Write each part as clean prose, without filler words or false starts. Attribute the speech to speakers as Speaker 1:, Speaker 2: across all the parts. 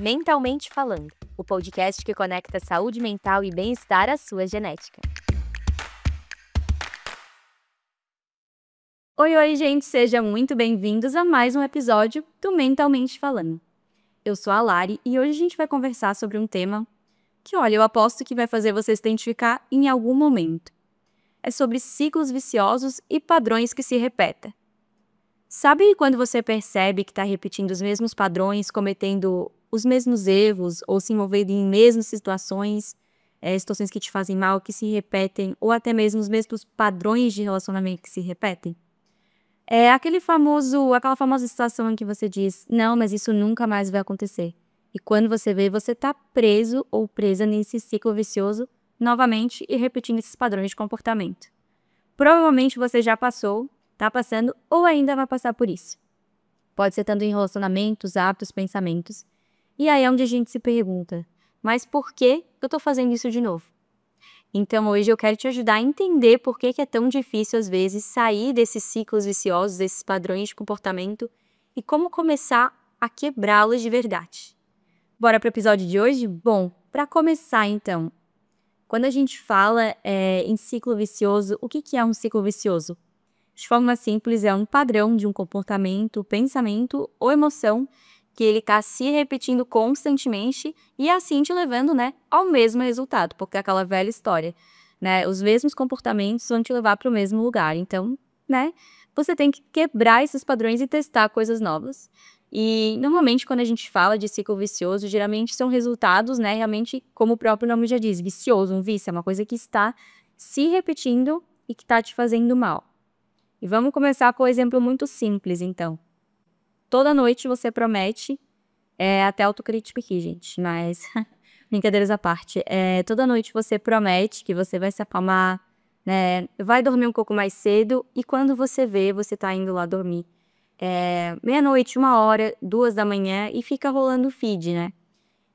Speaker 1: Mentalmente Falando, o podcast que conecta saúde mental e bem-estar à sua genética. Oi, gente, sejam muito bem-vindos a mais um episódio do Mentalmente Falando. Eu sou a Lari e hoje a gente vai conversar sobre um tema que, eu aposto que vai fazer você se identificar em algum momento. É sobre ciclos viciosos e padrões que se repetem. Sabe quando você percebe que está repetindo os mesmos padrões, cometendo os mesmos erros ou se envolvendo em mesmas situações que te fazem mal, que se repetem, ou até mesmo os mesmos padrões de relacionamento que se repetem? É aquela famosa situação em que você diz, não, mas isso nunca mais vai acontecer. E quando você vê, você está preso ou presa nesse ciclo vicioso novamente e repetindo esses padrões de comportamento. Provavelmente você já passou, está passando ou ainda vai passar por isso. Pode ser tanto em relacionamentos, hábitos, pensamentos. E aí é onde a gente se pergunta, mas por que eu estou fazendo isso de novo? Então hoje eu quero te ajudar a entender por que é tão difícil às vezes sair desses ciclos viciosos, desses padrões de comportamento e como começar a quebrá-los de verdade. Bora para o episódio de hoje? Bom, para começar então, quando a gente fala em ciclo vicioso, o que é um ciclo vicioso? De forma simples, é um padrão de um comportamento, pensamento ou emoção que ele está se repetindo constantemente e assim te levando, ao mesmo resultado, porque é aquela velha história, os mesmos comportamentos vão te levar para o mesmo lugar. Então, você tem que quebrar esses padrões e testar coisas novas. E, normalmente, quando a gente fala de ciclo vicioso, geralmente são resultados, realmente, como o próprio nome já diz, vicioso, um vício, é uma coisa que está se repetindo e que está te fazendo mal. E vamos começar com um exemplo muito simples, então. Toda noite você promete, até autocrítica aqui, gente, mas brincadeiras à parte. Toda noite você promete que você vai se acalmar, vai dormir um pouco mais cedo e quando você vê, você tá indo lá dormir. Meia-noite, 1h, 2 da manhã e fica rolando o feed,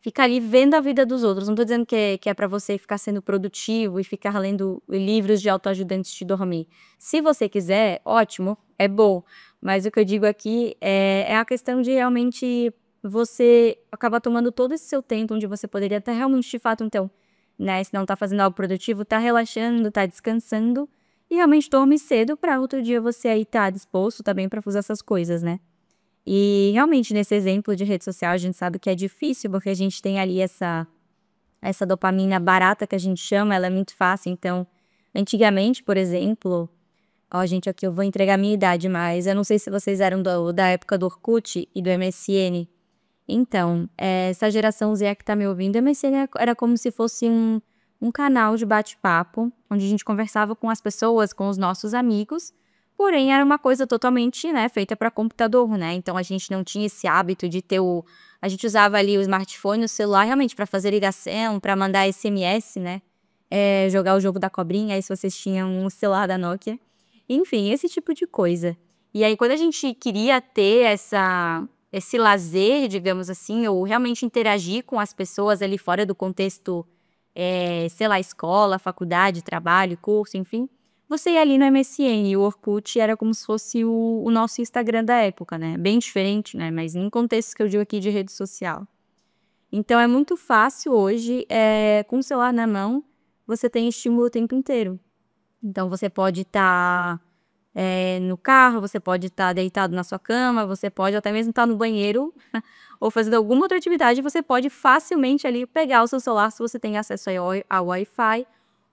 Speaker 1: Fica ali vendo a vida dos outros. Não tô dizendo que é pra você ficar sendo produtivo e ficar lendo livros de autoajuda antes de dormir. Se você quiser, ótimo, é bom. Mas o que eu digo aqui é a questão de realmente você acabar tomando todo esse seu tempo, onde você poderia estar realmente, de fato, então, se não tá fazendo algo produtivo, tá relaxando, tá descansando, e realmente dorme cedo pra outro dia você aí tá disposto também pra fazer essas coisas, E realmente nesse exemplo de rede social a gente sabe que é difícil porque a gente tem ali essa dopamina barata que a gente chama, ela é muito fácil. Então, antigamente, por exemplo, gente, aqui eu vou entregar a minha idade, mas eu não sei se vocês eram da época do Orkut e do MSN. Então, essa geração Z que tá me ouvindo, o MSN era como se fosse um canal de bate-papo, onde a gente conversava com as pessoas, com os nossos amigos, porém era uma coisa totalmente, feita para computador, Então a gente não tinha esse hábito de ter a gente usava ali o smartphone, o celular, realmente para fazer ligação, para mandar SMS, jogar o jogo da cobrinha, aí se vocês tinham um celular da Nokia. Enfim, esse tipo de coisa. E aí quando a gente queria ter esse lazer, digamos assim, ou realmente interagir com as pessoas ali fora do contexto, escola, faculdade, trabalho, curso, enfim, você ia ali no MSN, e o Orkut era como se fosse o nosso Instagram da época, Bem diferente, mas em contexto que eu digo aqui de rede social. Então é muito fácil hoje, com o celular na mão, você tem estímulo o tempo inteiro. Então você pode estar no carro, você pode estar deitado na sua cama, você pode até mesmo estar no banheiro ou fazendo alguma outra atividade, você pode facilmente ali pegar o seu celular se você tem acesso ao Wi-Fi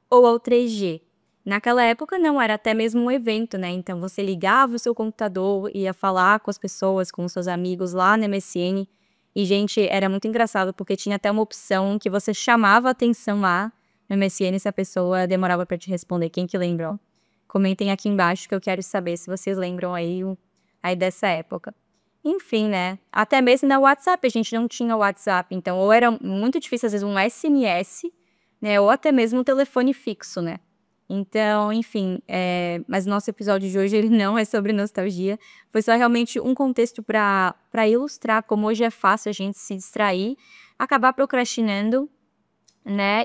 Speaker 1: ou ao 3G. Naquela época não, era até mesmo um evento, Então você ligava o seu computador, ia falar com as pessoas, com os seus amigos lá no MSN. E, gente, era muito engraçado, porque tinha até uma opção que você chamava a atenção lá no MSN se a pessoa demorava pra te responder. Quem que lembra? Comentem aqui embaixo que eu quero saber se vocês lembram aí dessa época. Enfim, Até mesmo no WhatsApp, a gente não tinha WhatsApp, então ou era muito difícil, às vezes, um SMS, ou até mesmo um telefone fixo, Então, enfim, mas o nosso episódio de hoje ele não é sobre nostalgia, foi só realmente um contexto para ilustrar como hoje é fácil a gente se distrair, acabar procrastinando,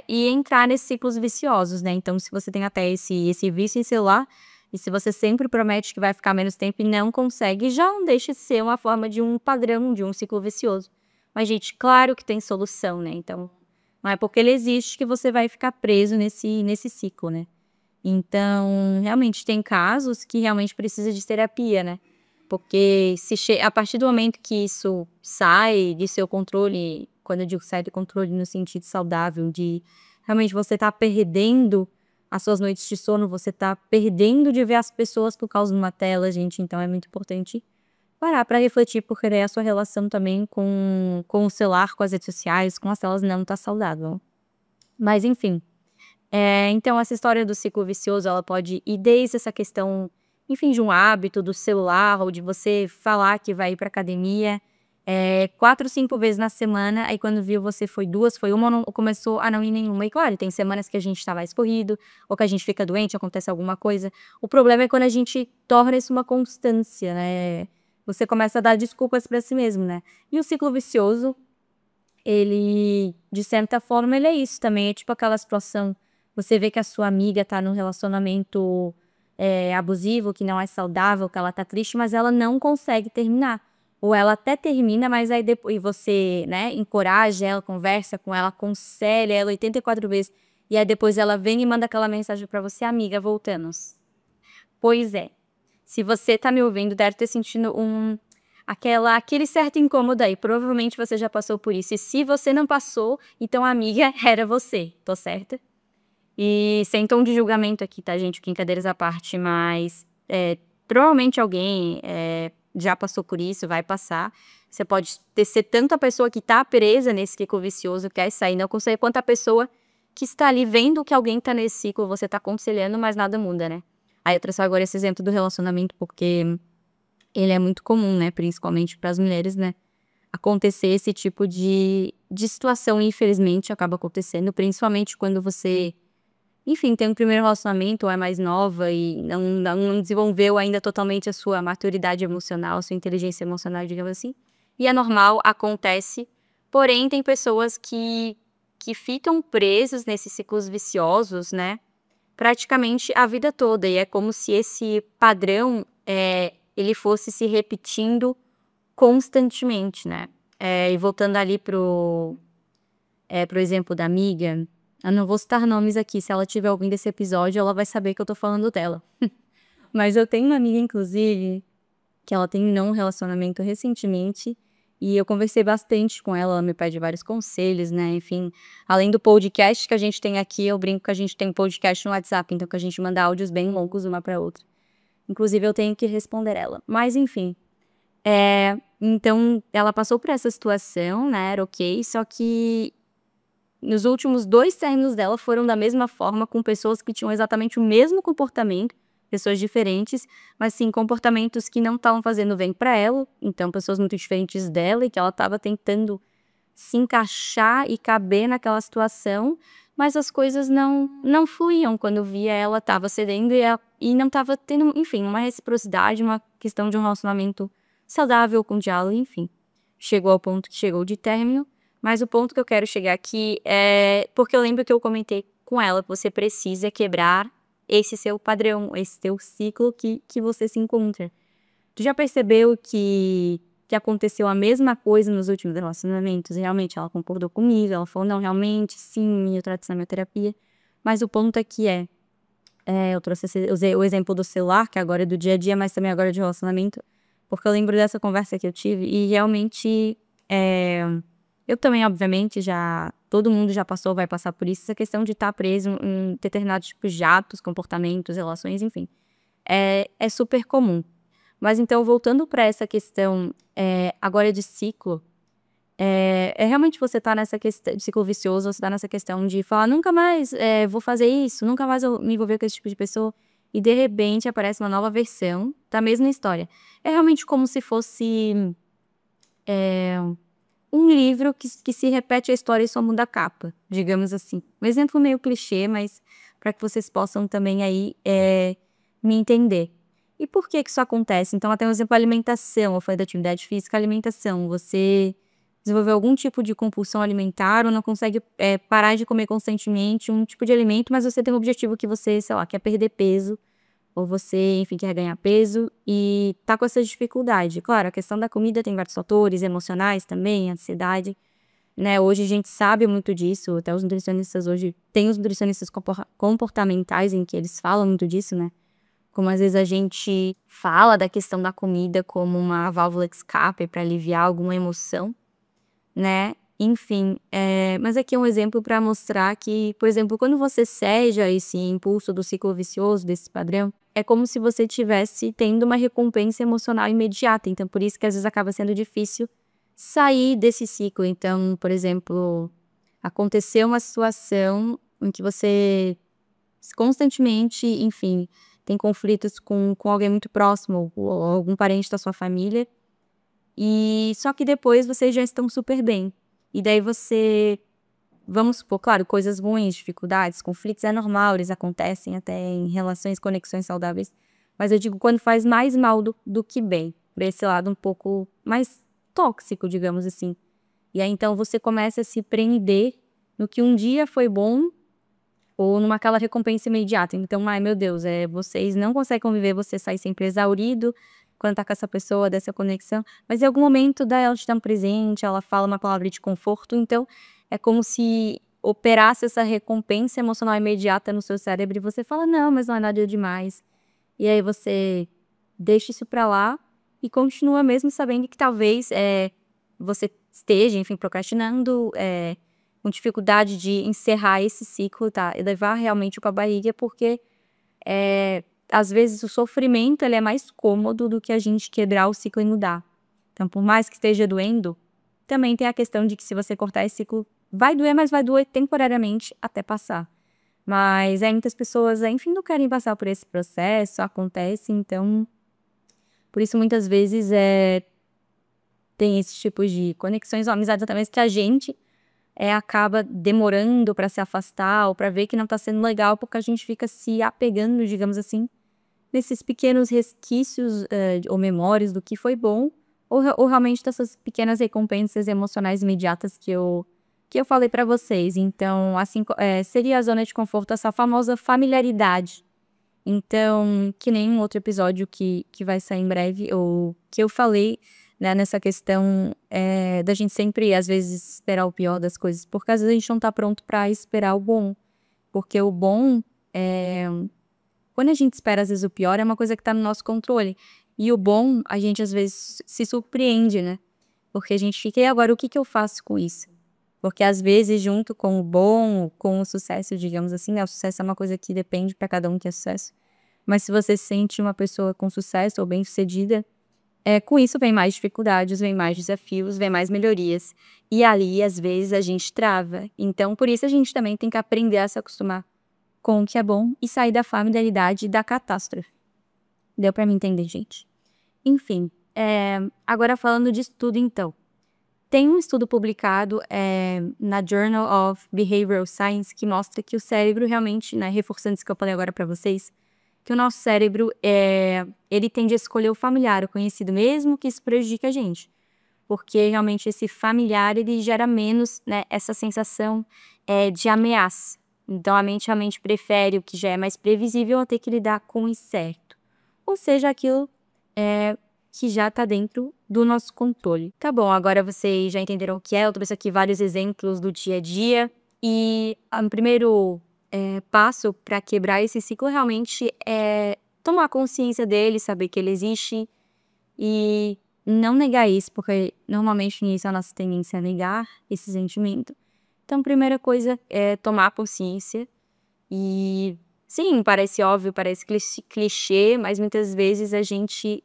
Speaker 1: e entrar nesses ciclos viciosos, Então, se você tem até esse vício em celular, e se você sempre promete que vai ficar menos tempo e não consegue, já não deixa de ser uma forma de um padrão, de um ciclo vicioso. Mas, gente, claro que tem solução, né? Então, não é porque ele existe que você vai ficar preso nesse ciclo, né? Então, realmente, tem casos que realmente precisa de terapia, né? Porque a partir do momento que isso sai de seu controle, quando eu digo sai do controle no sentido saudável, de realmente você tá perdendo as suas noites de sono, você tá perdendo de ver as pessoas por causa de uma tela, gente. Então é muito importante parar para refletir, porque daí a sua relação também com o celular, com as redes sociais, com as telas não tá saudável. Mas enfim, então essa história do ciclo vicioso, ela pode ir desde essa questão, enfim, de um hábito do celular ou de você falar que vai ir pra academia, 4, 5 vezes na semana, aí quando viu você foi 2, foi uma, ou começou a não ir nenhuma. E claro, tem semanas que a gente tá mais corrido, ou que a gente fica doente, acontece alguma coisa. O problema é quando a gente torna isso uma constância, né? Você começa a dar desculpas pra si mesmo, né? E o ciclo vicioso, ele, de certa forma, ele é isso também. É tipo aquela situação, você vê que a sua amiga tá num relacionamento abusivo, que não é saudável, que ela tá triste, mas ela não consegue terminar. Ou ela até termina, mas aí depois você, né, encoraja ela, conversa com ela, aconselha ela 84 vezes. E aí depois ela vem e manda aquela mensagem pra você, amiga, voltamos. Pois é. Se você tá me ouvindo, deve ter sentido aquele certo incômodo aí. Provavelmente você já passou por isso. E se você não passou, então amiga, era você, tô certa? E sem tom de julgamento aqui, tá, gente? Brincadeiras à parte, mas provavelmente alguém já passou por isso, vai passar. Você pode ser tanto a pessoa que tá presa nesse ciclo vicioso, quer sair, não consegue, quanto a pessoa que está ali vendo que alguém tá nesse ciclo, você tá aconselhando, mas nada muda, né? Aí eu trouxe agora esse exemplo do relacionamento, porque ele é muito comum, né? Principalmente para as mulheres, né? Acontecer esse tipo de situação, infelizmente, acaba acontecendo, principalmente quando você, enfim, tem um primeiro relacionamento ou é mais nova e não desenvolveu ainda totalmente a sua maturidade emocional, a sua inteligência emocional, digamos assim. E é normal, acontece. Porém, tem pessoas que ficam presas nesses ciclos viciosos, né? Praticamente a vida toda. E é como se esse padrão, ele fosse se repetindo constantemente, né? E voltando ali pro exemplo da amiga, eu não vou citar nomes aqui, se ela estiver ouvindo esse episódio, ela vai saber que eu tô falando dela. Mas eu tenho uma amiga, inclusive, que ela terminou um relacionamento recentemente, e eu conversei bastante com ela me pede vários conselhos, né, enfim. Além do podcast que a gente tem aqui, eu brinco que a gente tem podcast no WhatsApp, então que a gente manda áudios bem longos uma pra outra. Inclusive, eu tenho que responder ela. Mas, enfim. Então, ela passou por essa situação, né, era ok, só que nos últimos 2 términos dela foram da mesma forma, com pessoas que tinham exatamente o mesmo comportamento, pessoas diferentes, mas sim, comportamentos que não estavam fazendo bem pra ela, então pessoas muito diferentes dela e que ela estava tentando se encaixar e caber naquela situação, mas as coisas não fluíam. Quando via, ela estava cedendo e não estava tendo, enfim, uma reciprocidade, uma questão de um relacionamento saudável, com diálogo, enfim. Chegou ao ponto que chegou de término, mas o ponto que eu quero chegar aqui é porque eu lembro que eu comentei com ela que você precisa quebrar esse seu padrão, esse teu ciclo que você se encontra. Tu já percebeu que aconteceu a mesma coisa nos últimos relacionamentos? Realmente, ela concordou comigo, ela falou, não, realmente, sim, eu trato isso na minha terapia. Mas o ponto aqui eu trouxe usei o exemplo do celular, que agora é do dia a dia, mas também agora é de relacionamento, porque eu lembro dessa conversa que eu tive e realmente, eu também, obviamente, todo mundo já passou, vai passar por isso, essa questão de estar preso em determinados tipos de atos, comportamentos, relações, enfim. É super comum. Mas então, voltando para essa questão agora de ciclo, realmente você tá nessa questão de ciclo vicioso, você tá nessa questão de falar, nunca mais vou fazer isso, nunca mais vou me envolver com esse tipo de pessoa, e de repente aparece uma nova versão da mesma história. É realmente como se fosse um livro que se repete a história e só muda a capa, digamos assim. Um exemplo meio clichê, mas para que vocês possam também aí me entender. E por que isso acontece? Então, até um exemplo, alimentação. Eu falei da atividade física, alimentação. Você desenvolveu algum tipo de compulsão alimentar ou não consegue parar de comer constantemente um tipo de alimento, mas você tem um objetivo que você, sei lá, quer perder peso. ou você, enfim, quer ganhar peso e tá com essa dificuldade. Claro, a questão da comida tem vários fatores emocionais também, ansiedade, né? Hoje a gente sabe muito disso, até os nutricionistas hoje, tem os nutricionistas comportamentais em que eles falam muito disso, né? Como às vezes a gente fala da questão da comida como uma válvula de escape para aliviar alguma emoção, né? Enfim, mas aqui é um exemplo para mostrar que, por exemplo, quando você seja esse impulso do ciclo vicioso, desse padrão, é como se você tivesse tendo uma recompensa emocional imediata. Então, por isso que às vezes acaba sendo difícil sair desse ciclo. Então, por exemplo, aconteceu uma situação em que você constantemente, enfim, tem conflitos com alguém muito próximo ou algum parente da sua família, e só que depois vocês já estão super bem. E daí você, vamos supor, claro, coisas ruins, dificuldades, conflitos é normal, eles acontecem até em relações, conexões saudáveis. Mas eu digo quando faz mais mal do que bem, por esse lado um pouco mais tóxico, digamos assim. E aí então você começa a se prender no que um dia foi bom ou numa aquela recompensa imediata. Então, ai meu Deus, vocês não conseguem conviver, você sai sempre exaurido quando tá com essa pessoa, dessa conexão, mas em algum momento ela te dá um presente, ela fala uma palavra de conforto, então é como se operasse essa recompensa emocional imediata no seu cérebro e você fala: "Não, mas não é nada demais". E aí você deixa isso pra lá e continua mesmo sabendo que talvez, você esteja, enfim, procrastinando, com dificuldade de encerrar esse ciclo, tá, e levar realmente com a barriga, porque, às vezes o sofrimento ele é mais cômodo do que a gente quebrar o ciclo e mudar. Então, por mais que esteja doendo, também tem a questão de que se você cortar esse ciclo, vai doer, mas vai doer temporariamente até passar. Mas aí muitas pessoas, enfim, não querem passar por esse processo, acontece, então, por isso muitas vezes, tem esse tipo de conexões ou amizades até mesmo que a gente acaba demorando pra se afastar ou pra ver que não tá sendo legal, porque a gente fica se apegando, digamos assim, nesses pequenos resquícios, ou memórias do que foi bom, ou realmente dessas pequenas recompensas emocionais imediatas que eu falei pra vocês. Então, assim, seria a zona de conforto, essa famosa familiaridade. Então, que nem um outro episódio que vai sair em breve, ou que eu falei, né, nessa questão, da gente sempre, às vezes, esperar o pior das coisas, porque às vezes a gente não tá pronto pra esperar o bom. Porque o bom, quando a gente espera, às vezes, o pior, é uma coisa que tá no nosso controle. E o bom, a gente, às vezes, se surpreende, né? Porque a gente fica, e agora, o que que eu faço com isso? Porque, às vezes, junto com o bom, com o sucesso, digamos assim, né? O sucesso é uma coisa que depende pra cada um que é sucesso. Mas se você se sente uma pessoa com sucesso ou bem-sucedida, com isso vem mais dificuldades, vem mais desafios, vem mais melhorias. E ali, às vezes, a gente trava. Então, por isso a gente também tem que aprender a se acostumar com o que é bom e sair da familiaridade e da catástrofe. Deu pra me entender, gente? Enfim, agora falando de estudo, então. Tem um estudo publicado na Journal of Behavioral Science que mostra que o cérebro realmente, né, reforçando isso que eu falei agora pra vocês, que o nosso cérebro, ele tende a escolher o familiar, o conhecido, mesmo que isso prejudique a gente. Porque realmente esse familiar, ele gera menos, né, essa sensação, de ameaça. Então a mente realmente prefere o que já é mais previsível a ter que lidar com o incerto. Ou seja, aquilo, que já tá dentro do nosso controle. Tá bom, agora vocês já entenderam o que é, eu trouxe aqui vários exemplos do dia a dia. E o primeiro passo para quebrar esse ciclo realmente é tomar consciência dele, saber que ele existe e não negar isso, porque normalmente no início a nossa tendência é negar esse sentimento. Então, a primeira coisa é tomar consciência e, sim, parece óbvio, parece clichê, mas muitas vezes a gente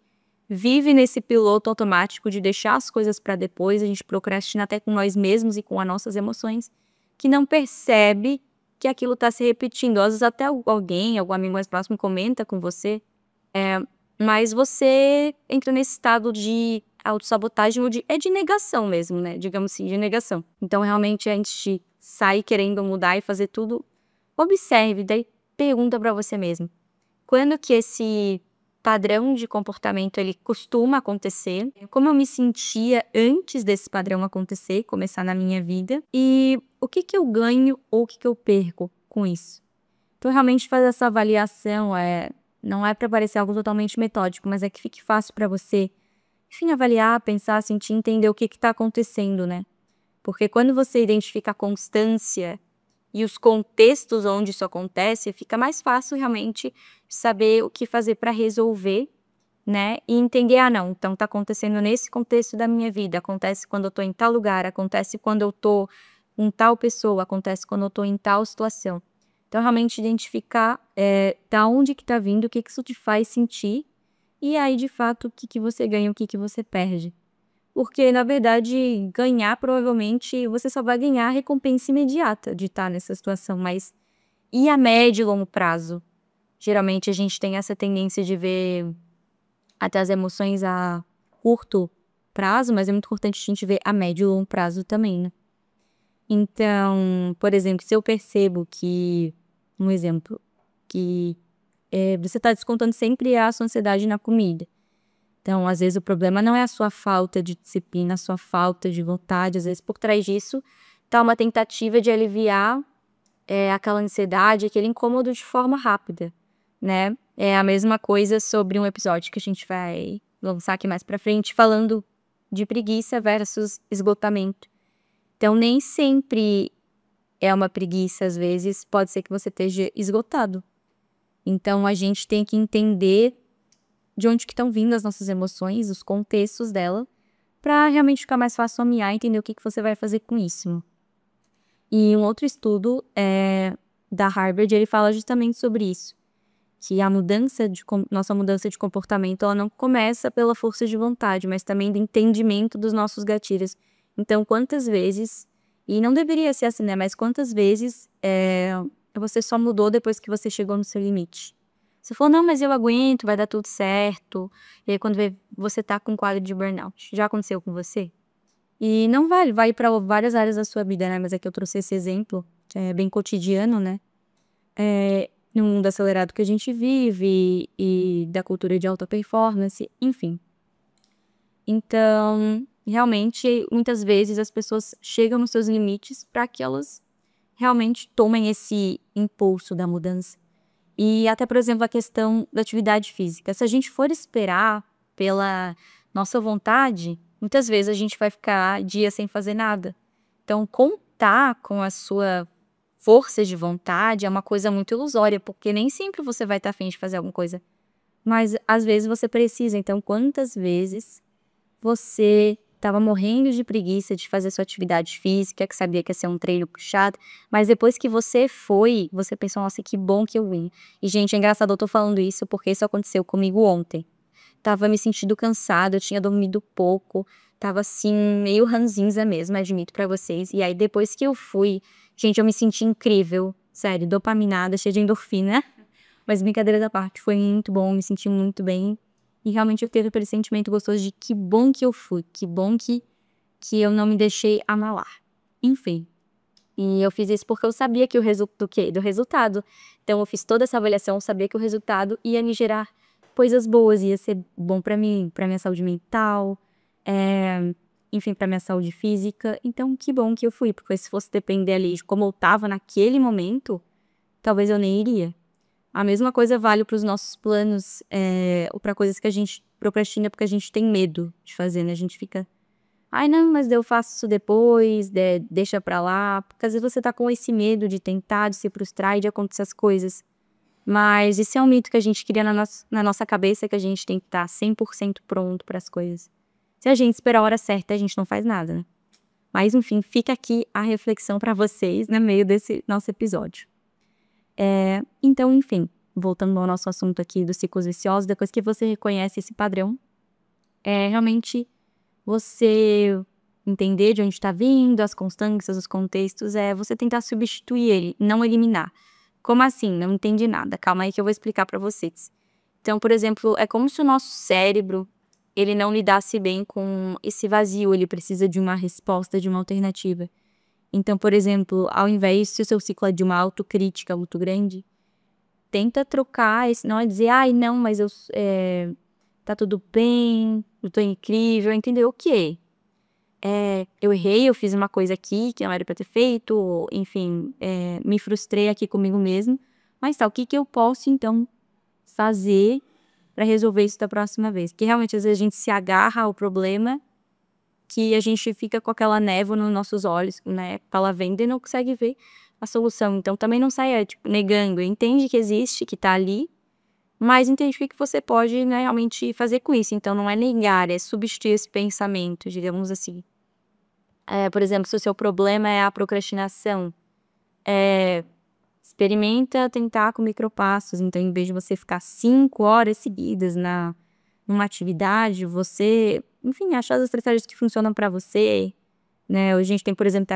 Speaker 1: vive nesse piloto automático de deixar as coisas para depois, a gente procrastina até com nós mesmos e com as nossas emoções, que não percebe que aquilo tá se repetindo. Às vezes até alguém, algum amigo mais próximo comenta com você, mas você entra nesse estado de autossabotagem ou de negação mesmo, né, digamos assim, de negação. Então realmente antes de sair querendo mudar e fazer tudo, observe, daí pergunta pra você mesmo: quando que esse padrão de comportamento ele costuma acontecer? Como eu me sentia antes desse padrão acontecer, começar na minha vida? E o que que eu ganho ou o que que eu perco com isso? Então realmente fazer essa avaliação, Não é para parecer algo totalmente metódico, mas é que fique fácil para você, enfim, avaliar, pensar, sentir, entender o que está acontecendo, né? Porque quando você identifica a constância e os contextos onde isso acontece, fica mais fácil realmente saber o que fazer para resolver, né? E entender, ah, não, então tá acontecendo nesse contexto da minha vida, acontece quando eu tô em tal lugar, acontece quando eu tô com tal pessoa, acontece quando eu tô em tal situação. Então, realmente identificar da onde que tá vindo, o que que isso te faz sentir, e aí, de fato, o que que você ganha, o que que você perde. Porque, na verdade, ganhar, provavelmente, você só vai ganhar a recompensa imediata de estar nessa situação, mas e a médio e longo prazo? Geralmente, a gente tem essa tendência de ver até as emoções a curto prazo, mas é muito importante a gente ver a médio e longo prazo também, né? Então, por exemplo, se eu percebo que, um exemplo, que você está descontando sempre a sua ansiedade na comida. Então, às vezes, o problema não é a sua falta de disciplina, a sua falta de vontade. Às vezes, por trás disso, tá uma tentativa de aliviar aquela ansiedade, aquele incômodo de forma rápida, né? É a mesma coisa sobre um episódio que a gente vai lançar aqui mais pra frente, falando de preguiça versus esgotamento. Então, nem sempre é uma preguiça, às vezes pode ser que você esteja esgotado. Então, a gente tem que entender de onde que estão vindo as nossas emoções, os contextos dela, para realmente ficar mais fácil nomear e entender o que que você vai fazer com isso. E um outro estudo da Harvard, ele fala justamente sobre isso, que a nossa mudança de comportamento, ela não começa pela força de vontade, mas também do entendimento dos nossos gatilhos. Então, quantas vezes, e não deveria ser assim, né, mas quantas vezes você só mudou depois que você chegou no seu limite? Você falou, não, mas eu aguento, vai dar tudo certo. E aí, quando você tá com um quadro de burnout, já aconteceu com você? E não vai para várias áreas da sua vida, né? Mas aqui eu trouxe esse exemplo, que é bem cotidiano, né? No mundo acelerado que a gente vive e da cultura de alta performance, enfim. Então, realmente, muitas vezes as pessoas chegam nos seus limites para que elas realmente tomem esse impulso da mudança. E até, por exemplo, a questão da atividade física. Se a gente for esperar pela nossa vontade, muitas vezes a gente vai ficar dias sem fazer nada. Então, contar com a sua força de vontade é uma coisa muito ilusória, porque nem sempre você vai estar a fim de fazer alguma coisa. Mas, às vezes, você precisa. Então, quantas vezes você estava morrendo de preguiça de fazer sua atividade física, que sabia que ia ser um treino puxado, mas depois que você foi, você pensou, nossa, que bom que eu vim. E, gente, é engraçado, eu tô falando isso porque isso aconteceu comigo ontem. Tava me sentindo cansada, eu tinha dormido pouco, tava assim, meio ranzinza mesmo, admito pra vocês. E aí, depois que eu fui, gente, eu me senti incrível, sério, dopaminada, cheia de endorfina. Mas brincadeiras à parte, foi muito bom, me senti muito bem. E realmente eu fiquei com aquele sentimento gostoso de que bom que eu fui, que bom que eu não me deixei abalar. Enfim. E eu fiz isso porque eu sabia que do resultado. Então eu fiz toda essa avaliação, eu sabia que o resultado ia me gerar coisas boas, ia ser bom pra mim, pra minha saúde mental, enfim, pra minha saúde física. Então que bom que eu fui, porque se fosse depender ali de como eu tava naquele momento, talvez eu nem iria. A mesma coisa vale para os nossos planos, ou para coisas que a gente procrastina porque a gente tem medo de fazer, né? A gente fica, ai não, mas eu faço isso depois, deixa pra lá. Porque às vezes você tá com esse medo de tentar, de se frustrar e de acontecer as coisas. Mas isso é um mito que a gente cria na nossa cabeça, que a gente tem que estar 100% pronto para as coisas. Se a gente esperar a hora certa, a gente não faz nada, né? Mas enfim, fica aqui a reflexão para vocês no meio desse nosso episódio. Então, enfim, voltando ao nosso assunto aqui dos ciclos viciosos, depois que você reconhece esse padrão, realmente você entender de onde está vindo, as constâncias, os contextos, você tentar substituir ele, não eliminar. Como assim? Não entendi nada. Calma aí que eu vou explicar para vocês. Então, por exemplo, é como se o nosso cérebro, ele não lidasse bem com esse vazio, ele precisa de uma resposta, de uma alternativa. Então, por exemplo, ao invés, se o seu ciclo é de uma autocrítica muito grande, tenta trocar, não é dizer, ai, não, mas tá tudo bem, eu tô incrível, entendeu? O quê? Eu errei, eu fiz uma coisa aqui que não era pra ter feito, ou, enfim, me frustrei aqui comigo mesmo, mas tá, o que que eu posso, então, fazer para resolver isso da próxima vez. Porque realmente, às vezes, a gente se agarra ao problema que a gente fica com aquela névoa nos nossos olhos, né? Ela vendo e não consegue ver a solução. Então, também não saia, tipo, negando. Entende que existe, que tá ali, mas entende o que você pode, né, realmente fazer com isso. Então, não é negar, é substituir esse pensamento, digamos assim. Por exemplo, se o seu problema é a procrastinação, experimenta tentar com micropassos. Então, em vez de você ficar 5 horas seguidas numa atividade, você, enfim, achar as estratégias que funcionam para você, né? A gente tem, por exemplo,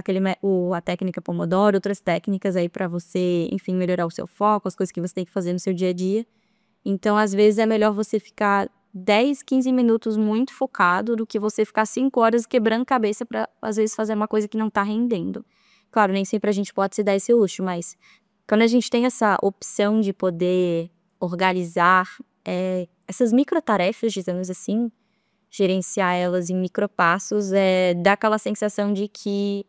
Speaker 1: a técnica Pomodoro, outras técnicas aí para você, enfim, melhorar o seu foco, as coisas que você tem que fazer no seu dia a dia. Então, às vezes, é melhor você ficar 10, 15 minutos muito focado do que você ficar 5 horas quebrando cabeça para, às vezes, fazer uma coisa que não tá rendendo. Claro, nem sempre a gente pode se dar esse luxo, mas quando a gente tem essa opção de poder organizar essas microtarefas, digamos assim, gerenciar elas em micropassos, dá aquela sensação de que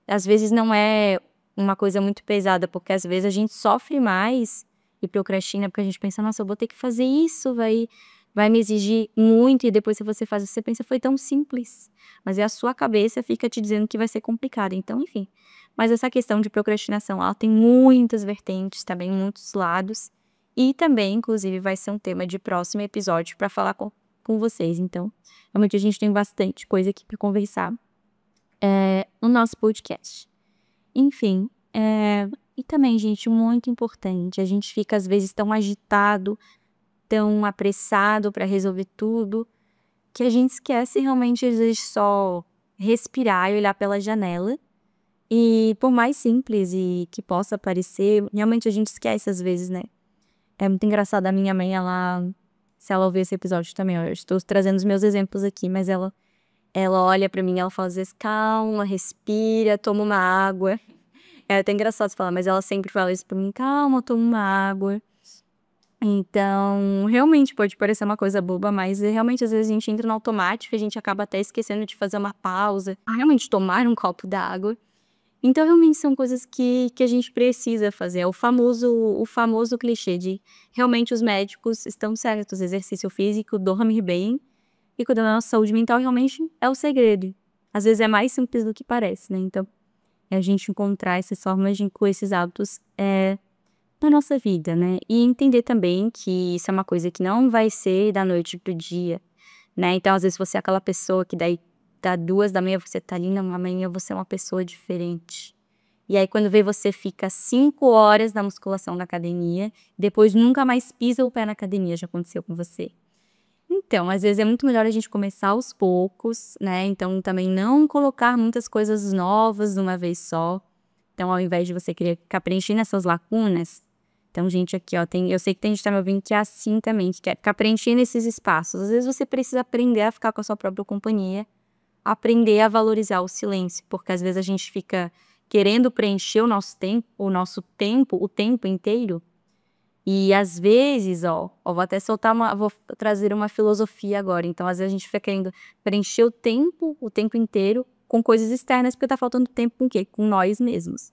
Speaker 1: às vezes não é uma coisa muito pesada, porque às vezes a gente sofre mais e procrastina porque a gente pensa, nossa, eu vou ter que fazer isso, vai me exigir muito, e depois se você faz, você pensa, foi tão simples. Mas a sua cabeça fica te dizendo que vai ser complicado, então enfim. Mas essa questão de procrastinação, ela tem muitas vertentes, também muitos lados, e também, inclusive, vai ser um tema de próximo episódio para falar com vocês. Então, realmente a gente tem bastante coisa aqui para conversar no nosso podcast. Enfim, e também, gente, muito importante, a gente fica às vezes tão agitado, tão apressado para resolver tudo, que a gente esquece realmente, às vezes, só respirar e olhar pela janela. E por mais simples e que possa parecer, realmente a gente esquece às vezes, né? É muito engraçado, a minha mãe, se ela ouvir esse episódio também, eu estou trazendo os meus exemplos aqui, mas ela olha pra mim e ela fala às vezes, calma, respira, toma uma água. É até engraçado falar, mas ela sempre fala isso pra mim, calma, toma uma água. Então, realmente pode parecer uma coisa boba, mas realmente às vezes a gente entra no automático e a gente acaba até esquecendo de fazer uma pausa, realmente tomar um copo d'água. Então, realmente são coisas que a gente precisa fazer. É o famoso clichê de realmente os médicos estão certos. Exercício físico, dormir bem e cuidar da nossa saúde mental realmente é o segredo. Às vezes é mais simples do que parece, né? Então, é a gente encontrar essas formas de incluir esses hábitos na nossa vida, né? E entender também que isso é uma coisa que não vai ser da noite pro dia, né? Então, às vezes você é aquela pessoa que daí da 2 da manhã você tá ali, não, amanhã você é uma pessoa diferente. E aí quando vê você fica 5 horas na musculação na academia, depois nunca mais pisa o pé na academia, já aconteceu com você. Então, às vezes é muito melhor a gente começar aos poucos, né? Então também não colocar muitas coisas novas de uma vez só. Então, ao invés de você querer ficar preenchendo essas lacunas, então, gente, aqui, ó, eu sei que tem gente que tá me ouvindo que é assim também, que quer ficar preenchendo esses espaços. Às vezes você precisa aprender a ficar com a sua própria companhia, aprender a valorizar o silêncio, porque às vezes a gente fica querendo preencher o nosso tempo, o tempo inteiro, e às vezes, vou até vou trazer uma filosofia agora, então às vezes a gente fica querendo preencher o tempo inteiro com coisas externas, porque tá faltando tempo com o quê? Com nós mesmos.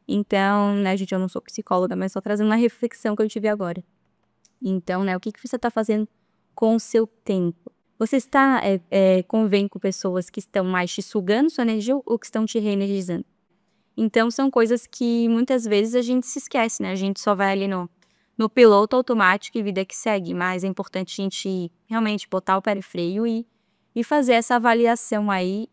Speaker 1: Então, né, gente, eu não sou psicóloga, mas só trazendo uma reflexão que eu tive agora. Então, né, o que você tá fazendo com o seu tempo? Você está convivendo com pessoas que estão mais te sugando sua energia ou que estão te reenergizando? Então, são coisas que muitas vezes a gente se esquece, né? A gente só vai ali no piloto automático e vida que segue. Mas é importante a gente realmente botar o pé no freio e fazer essa avaliação aí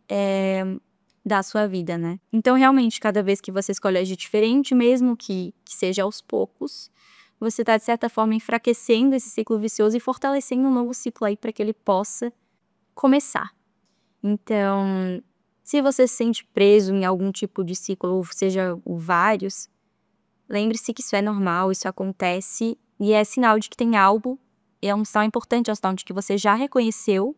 Speaker 1: da sua vida, né? Então, realmente, cada vez que você escolhe agir diferente, mesmo que seja aos poucos, você está, de certa forma, enfraquecendo esse ciclo vicioso e fortalecendo um novo ciclo aí para que ele possa começar. Então, se você se sente preso em algum tipo de ciclo, ou seja, vários, lembre-se que isso é normal, isso acontece e é sinal de que tem algo, é um sinal importante, é um sinal de que você já reconheceu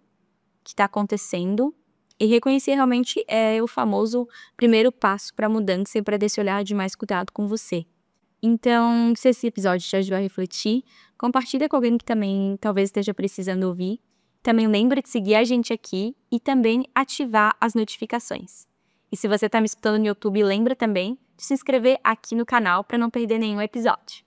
Speaker 1: que está acontecendo, e reconhecer realmente é o famoso primeiro passo para a mudança e para desse olhar de mais cuidado com você. Então, se esse episódio te ajudou a refletir, compartilha com alguém que também talvez esteja precisando ouvir. Também lembra de seguir a gente aqui e também ativar as notificações. E se você está me escutando no YouTube, lembra também de se inscrever aqui no canal para não perder nenhum episódio.